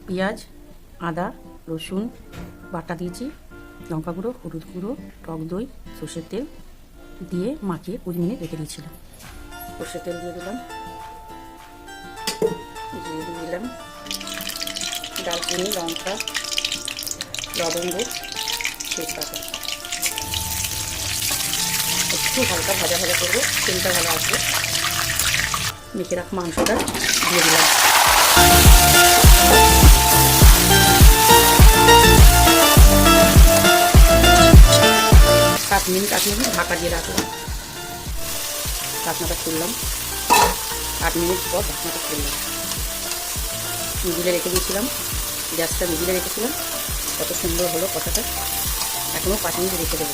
পেঁয়াজ, আদা, রসুন বাটা দিয়েছি, লঙ্কা গুঁড়ো, হলুদ গুঁড়ো, টক দই, সর্ষের তেল দিয়ে মাখিয়ে 20 মিনিট রেখে দিয়েছিলাম। সর্ষের তেল দিয়ে দিলাম, দারচিনি, লঙ্কা, লবঙ্গ, তেজপাতা। একটু হালকা ভাজা ভাজা করবো, তেলটা ভালো আসবে। মেখে রাখা মাংসটা দিয়ে দিলাম। 7 মিনিট ঢাকা দিয়ে রাখলাম। ঢাকনাটা খুললাম, 8 মিনিট পর ঢাকনাটা খুললাম। মিডিলে রেখে দিয়েছিলাম, গ্যাসটা মিডিলে রেখেছিলাম। কত সুন্দর হলো কষাটা। এখনও 5 মিনিট রেখে দেবো।